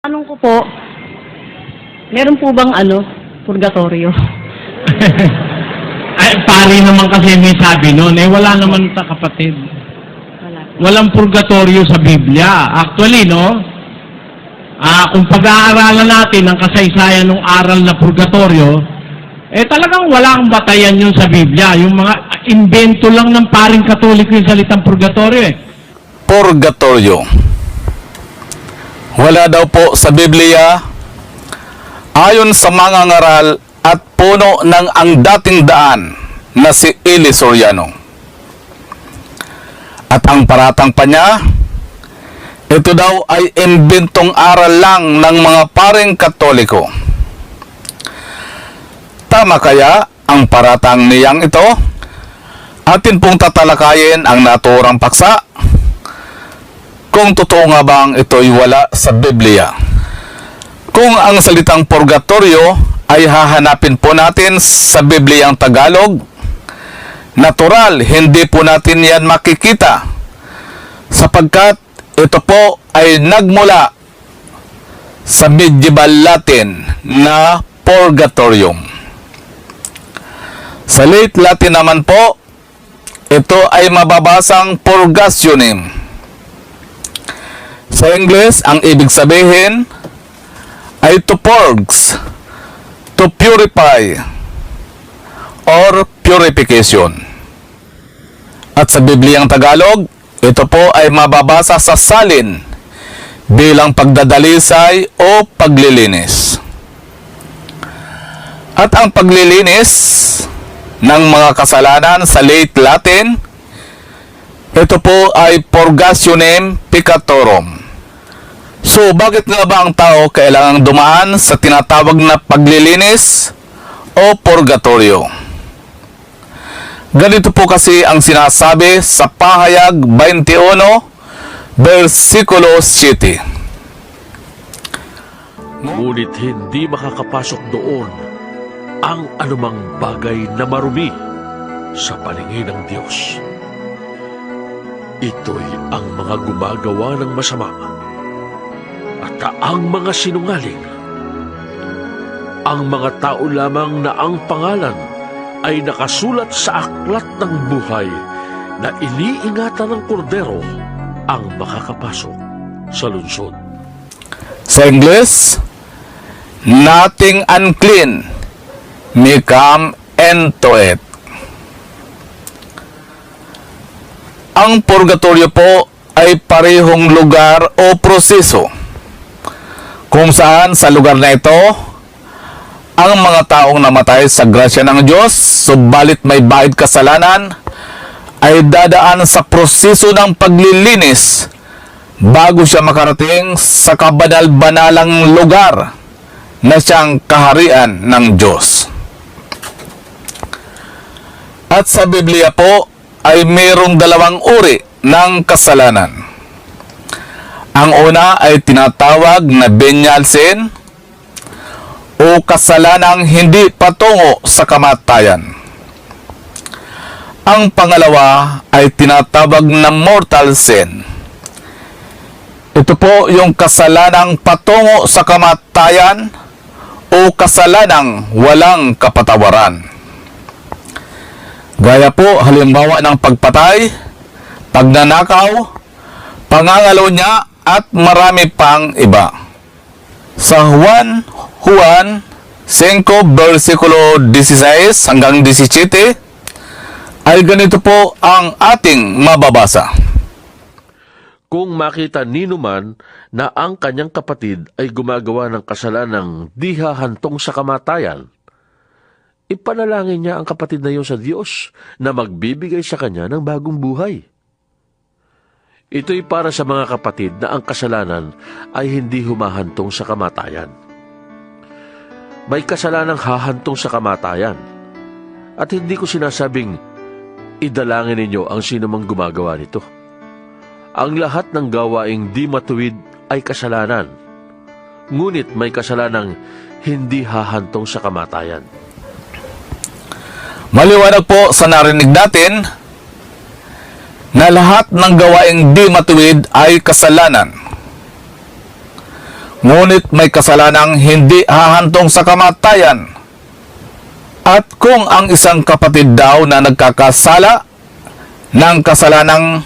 Tanong ko po, meron po bang purgatorio? Ay, pari naman kasi may sabi noon, wala naman sa kapatid. Wala po. Walang purgatorio sa Biblia. Actually, no? Kung pag-aaralan natin ang kasaysayan ng aral na purgatorio, talagang walang batayan yun sa Biblia. Yung mga invento lang ng paring Katoliko yung salitang purgatorio Purgatorio. Wala daw po sa Biblia ayon sa mga ngaral at puno ng ang dating daan na si Eli Soriano. At ang paratang pa niya, ito daw ay imbentong aral lang ng mga paring Katoliko. Tama kaya ang paratang niyang ito? Atin pong tatalakayin ang naturang paksa kung totoo nga bang ito'y wala sa Biblia. Kung ang salitang purgatorio ay hahanapin po natin sa Bibliang Tagalog, natural, hindi po natin yan makikita sapagkat ito po ay nagmula sa medieval Latin na purgatorium. Sa late Latin naman po, ito ay mababasang purgationem. Sa English, ang ibig sabihin ay to purge, to purify, or purification. At sa Bibliang Tagalog, ito po ay mababasa sa salin bilang pagdadalisay o paglilinis. At ang paglilinis ng mga kasalanan sa late Latin, ito po ay purgationem peccatorum. So, bakit nga ba ang tao kailangang dumaan sa tinatawag na paglilinis o purgatorio? Ganito po kasi ang sinasabi sa Pahayag 21, versikulo 7. Ngunit hindi makakapasok doon ang anumang bagay na marumi sa paningin ng Diyos. Ito'y ang mga gumagawa ng masama at ang mga sinungaling, ang mga tao lamang na ang pangalan ay nakasulat sa aklat ng buhay na iniingatan ng kordero ang makakapasok sa lungsod. Sa English, nothing unclean may come into it. Ang purgatorio po ay parehong lugar o proseso kung saan sa lugar na ito ang mga taong namatay sa grasya ng Diyos subalit may bahid kasalanan ay dadaan sa proseso ng paglilinis bago siya makarating sa kabanal-banalang lugar na siyang kaharian ng Diyos. At sa Biblia po ay mayroong dalawang uri ng kasalanan. Ang una ay tinatawag na venial sin o kasalanang hindi patungo sa kamatayan. Ang pangalawa ay tinatawag na mortal sin. Ito po yung kasalanang patungo sa kamatayan o kasalanang walang kapatawaran. Gaya po halimbawa ng pagpatay, pagnanakaw, pangangalaw niya at marami pang iba. Sa Juan 5 versikulo 16 hanggang 17 ay ganito po ang ating mababasa. Kung makita nino man na ang kanyang kapatid ay gumagawa ng kasalanang di hahantong sa kamatayan, ipanalangin niya ang kapatid na iyon sa Diyos na magbibigay sa kanya ng bagong buhay. Ito'y para sa mga kapatid na ang kasalanan ay hindi humahantong sa kamatayan. May kasalanang hahantong sa kamatayan. At hindi ko sinasabing idalangin ninyo ang sinumang gumagawa nito. Ang lahat ng gawaing di matuwid ay kasalanan. Ngunit may kasalanang hindi hahantong sa kamatayan. Maliwanag po sa narinig natin na lahat ng gawaing di matuwid ay kasalanan. ngunit may kasalanang hindi hahantong sa kamatayan. At kung ang isang kapatid daw na nagkakasala ng kasalanang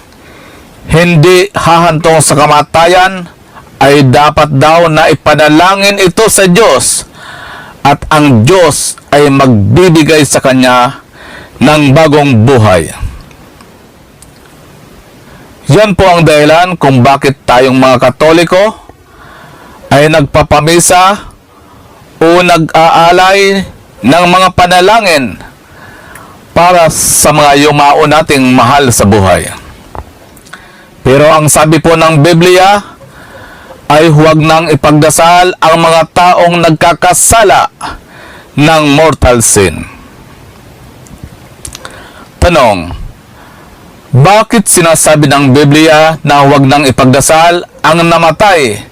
hindi hahantong sa kamatayan, ay dapat daw na ipanalangin ito sa Diyos, at ang Diyos ay magbibigay sa kanya ng bagong buhay. Yan po ang dahilan kung bakit tayong mga Katoliko ay nagpapamisa o nag-aalay ng mga panalangin para sa mga yumao nating mahal sa buhay. Pero ang sabi po ng Biblia ay huwag nang ipagdasal ang mga taong nagkakasala ng mortal sin. Tanong, bakit sinasabi ng Biblia na huwag nang ipagdasal ang namatay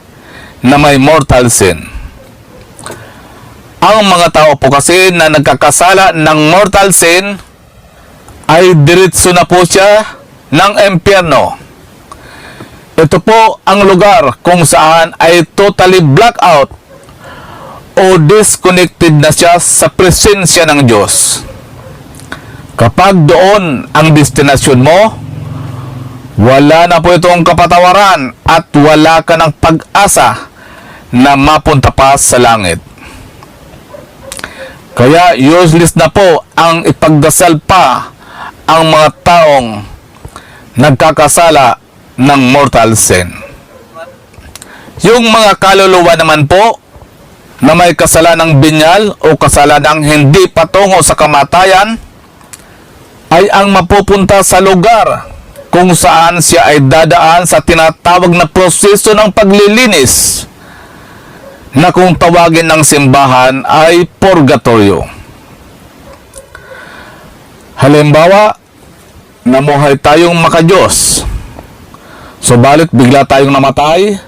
na may mortal sin? Ang mga tao po kasi na nagkakasala ng mortal sin ay diretso na po siya ng impyerno. Ito po ang lugar kung saan ay totally blackout o disconnected na siya sa presensya ng Diyos. Kapag doon ang destinasyon mo, wala na po itong kapatawaran at wala ka ng pag-asa na mapunta pa sa langit. Kaya useless na po ang ipagdasal pa ang mga taong nagkakasala ng mortal sin. Yung mga kaluluwa naman po na may kasalanang binyal o kasalanang hindi patungo sa kamatayan ay ang mapupunta sa lugar kung saan siya ay dadaan sa tinatawag na proseso ng paglilinis, na kung tawagin ng simbahan ay purgatorio. Halimbawa, namuhay tayong makadiyos, subalit bigla tayong namatay,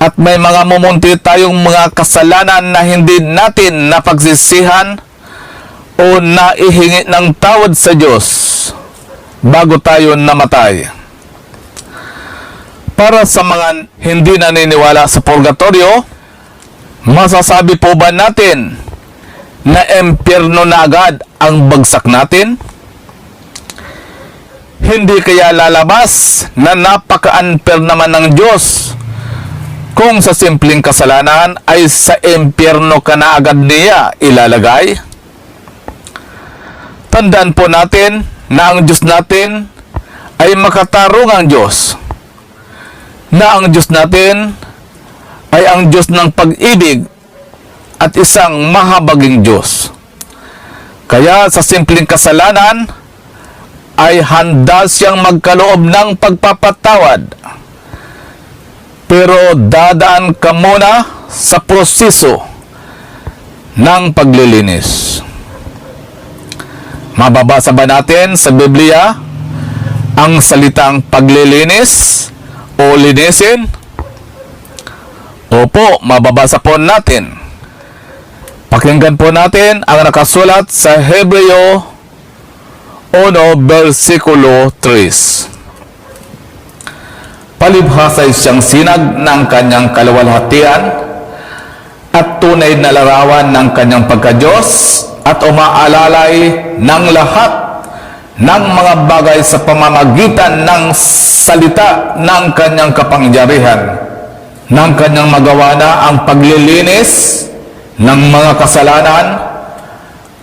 at may mga mumunti tayong mga kasalanan na hindi natin napagsisihan o naihingi ng tawad sa Diyos bago tayo namatay. Para sa mga hindi naniniwala sa purgatorio, masasabi po ba natin na impyerno na agad ang bagsak natin? Hindi kaya lalabas na napaka-unfair naman ng Diyos kung sa simpleng kasalanan ay sa impyerno ka na agad niya ilalagay? Tandaan po natin na ang Diyos natin ay makatarungang Diyos, na ang Diyos natin ay ang Diyos ng pag-ibig at isang mahabaging Diyos. Kaya sa simpleng kasalanan ay handa siyang magkaloob ng pagpapatawad. Pero dadaan ka muna sa proseso ng paglilinis. Mababasa ba natin sa Biblia ang salitang paglilinis o linisin? Opo, mababasa po natin. Pakinggan po natin ang nakasulat sa Hebreo 1, versikulo 3. Palibhasa ay siyang sinag ng kanyang kaluwalhatian at tunay na larawan ng kanyang pagka-Diyos at umaalalay ng lahat ng mga bagay sa pamamagitan ng salita ng kanyang kapangyarihan, ng kanyang magawa na ang paglilinis ng mga kasalanan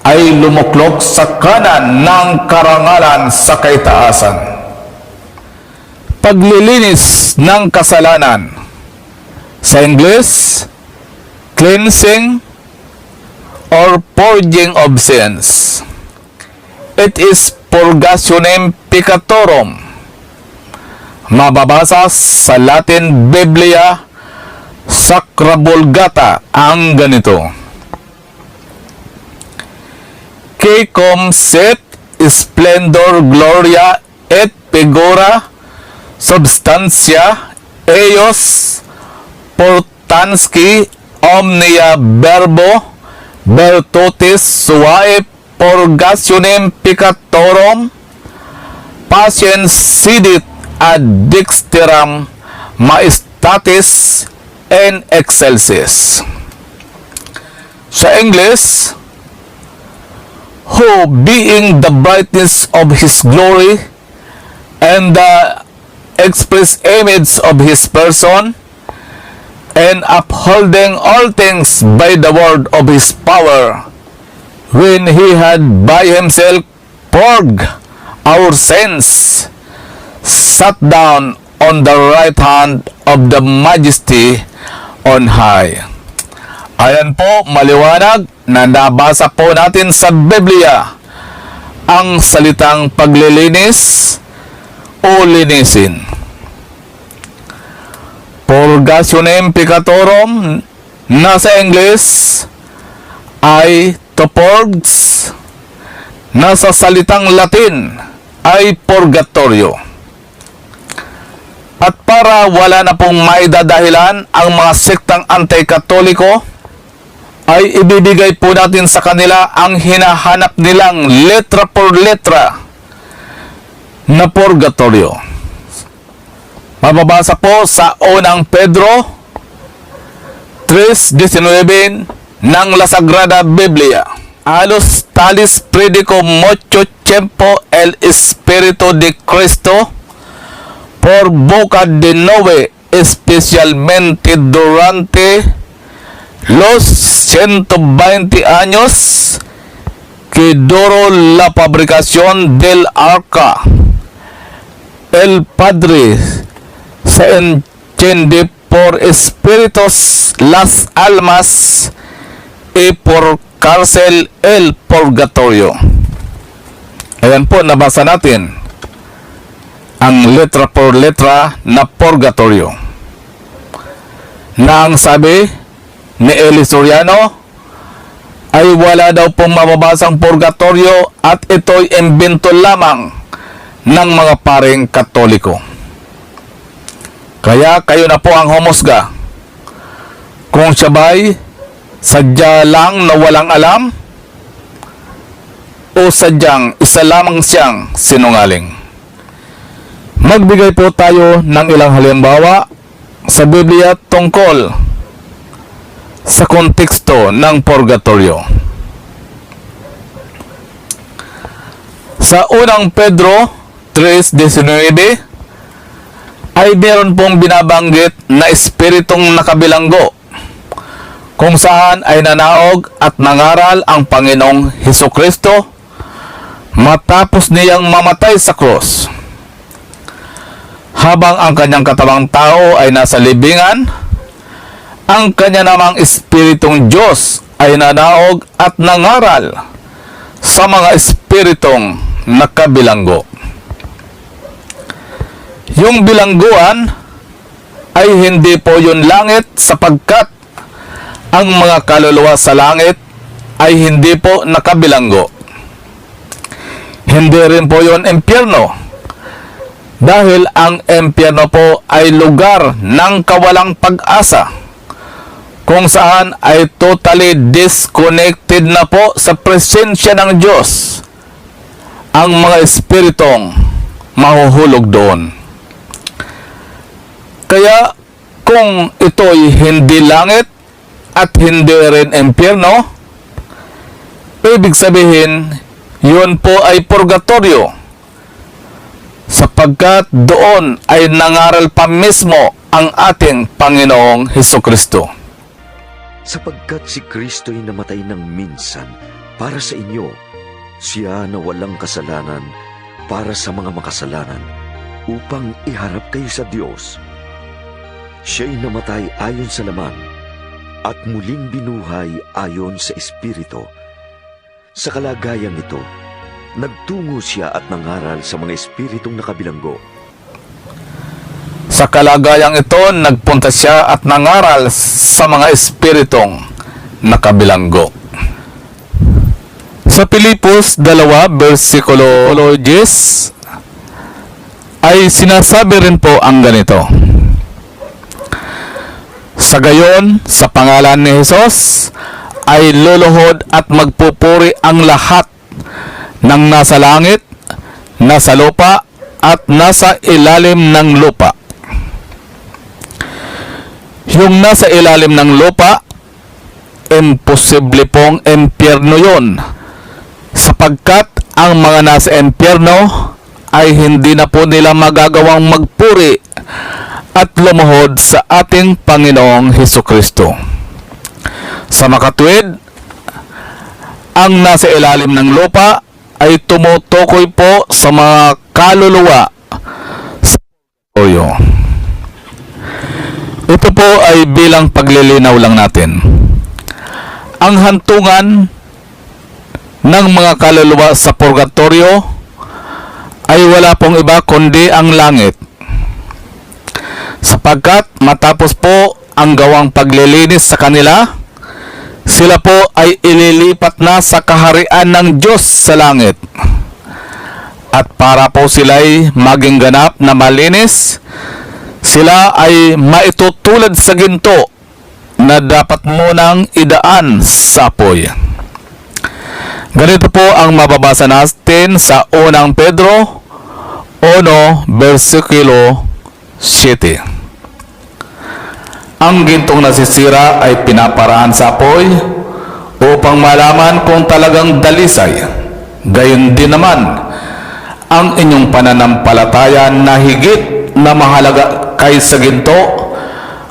ay lumuklok sa kanan ng karangalan sa kaitaasan. Paglilinis ng kasalanan, sa English, cleansing or purging of sins. It is purgationem peccatorum. Mababasa sa Latin Biblia Sacra Vulgata ang ganito: Quecum sit splendor gloria et figura substantia eios portansci omnia verbo virtutis suae purgationem peccatorum patiens sidit ad dexteram maestatis and excelsis. Sa English, who being the brightness of His glory and the express image of His person, and upholding all things by the word of His power, when He had by Himself purged our sins, sat down on the right hand of the Majesty on high. Ayan po, maliwanag na nabasa po natin sa Biblia ang salitang paglilinis o linisin. Purgationem peccatorum, nasa English ay to purge, nasa salitang Latin ay purgatorio. At para wala na pong maidadahilan ang mga sektang anti-katoliko, ay ibibigay po natin sa kanila ang hinahanap nilang letra por letra na purgatorio. Mababasa po sa unang Pedro 3:19 ng La Sagrada Biblia. Alos talis predico mucho tiempo el Espíritu de Cristo por boca de nove, especialmente durante los 120 años que duró la fabricación del arca. El Padre se enciende por espíritus las almas y por cárcel el purgatorio. Ayan po, nabasa natin ang letra por letra na purgatorio, na ang sabi ni Eli Soriano ay wala daw pong mababasang purgatorio at ito'y imbento lamang ng mga paring Katoliko. Kaya kayo na po ang humusga kung siya ba'y sadya lang na walang alam o sadyang isa lamang siyang sinungaling. Magbigay po tayo ng ilang halimbawa sa Biblia tungkol sa konteksto ng purgatorio. Sa unang Pedro 3:19 ay meron pong binabanggit na espiritong nakabilanggo, kung saan ay nanaog at nangaral ang Panginoong Hesukristo matapos niyang mamatay sa krus. Habang ang kanyang katabang tao ay nasa libingan, ang kanya namang espiritong Diyos ay nanaog at nangaral sa mga espiritong nakabilanggo. Yung bilangguan ay hindi po yun langit, sapagkat ang mga kaluluwa sa langit ay hindi po nakabilanggo. Hindi rin po yun impyerno, dahil ang impyerno po ay lugar ng kawalang pag-asa, kung saan ay totally disconnected na po sa presensya ng Diyos ang mga espiritong mahuhulog doon. Kaya kung ito'y hindi langit at hindi rin impyerno, ibig sabihin yun po ay purgatorio, sapagkat doon ay nangaral pa mismo ang ating Panginoong Hesukristo. Sapagkat si Kristo'y namatay ng minsan para sa inyo, siya na walang kasalanan para sa mga makasalanan, upang iharap kayo sa Diyos. Siya'y namatay ayon sa laman, at muling binuhay ayon sa Espiritu. Sa kalagayang ito, nagtungo siya at nangaral sa mga espiritong nakabilanggo. Sa kalagayang ito, nagpunta siya at nangaral sa mga espiritong nakabilanggo. Sa Pilipos 2, versikulo 10, ay sinasabi rin po ang ganito: sa gayon, sa pangalan ni Jesus, ay luluhod at magpupuri ang lahat ng nasa langit, nasa lupa, at nasa ilalim ng lupa. Yung nasa ilalim ng lupa, imposible pong impyerno yun. Sapagkat ang mga nasa impyerno ay hindi na po nila magagawang magpuri at lumuhod sa ating Panginoong Hesukristo. Sa makatuwid, ang nasa ilalim ng lupa ay tumutukoy po sa mga kaluluwa sa purgatorio. Ito po ay bilang paglilinaw lang natin. Ang hantungan ng mga kaluluwa sa purgatorio ay wala pong iba kundi ang langit. Sapagkat matapos po ang gawang paglilinis sa kanila, sila po ay ililipat na sa kaharian ng Diyos sa langit. At para po sila'y maging ganap na malinis, sila ay maitutulad sa ginto na dapat munang idaan sa apoy. Ganito po ang mababasa natin sa unang Pedro 1, versikulo 7. Ang gintong nasisira ay pinaparaan sa apoy upang malaman kung talagang dalisay. Gayon din naman, ang inyong pananampalataya na higit na mahalaga kaysa ginto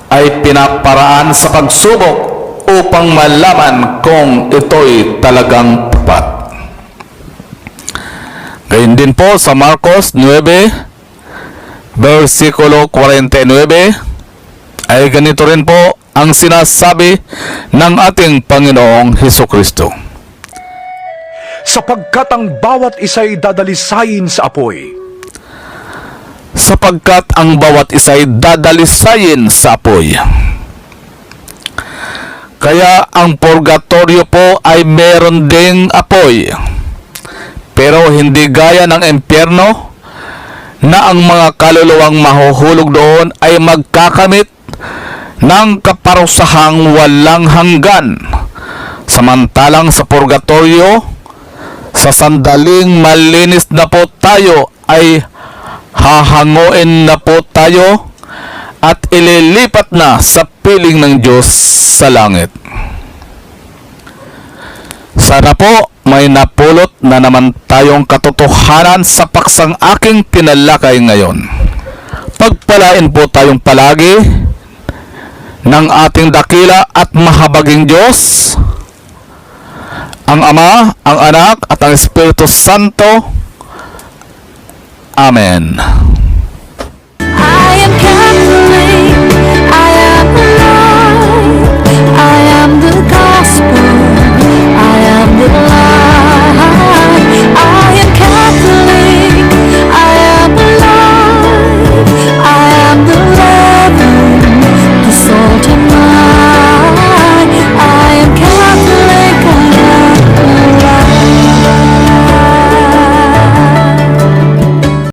ay pinaparaan sa pagsubok upang malaman kung ito'y talagang tapat. Gayon din po sa Marcos 9, versikulo 49, ay ganito rin po ang sinasabi ng ating Panginoong Hesukristo. Sapagkat ang bawat isa'y dadalisayin sa apoy. Sapagkat ang bawat isa'y dadalisayin sa apoy. Kaya ang purgatorio po ay meron ding apoy. Pero hindi gaya ng impyerno na ang mga kaluluwang mahuhulog doon ay magkakamit ng kaparusahang walang hanggan. Samantalang sa purgatorio, sa sandaling malinis na po tayo ay hahanguin na po tayo at ililipat na sa piling ng Diyos sa langit. Sana po may napulot na naman tayong katotohanan sa paksang aking tinalakay ngayon. Pagpalain po tayong palagi ng ating dakila at mahabaging Diyos, ang Ama, ang Anak, at ang Espiritu Santo. Amen.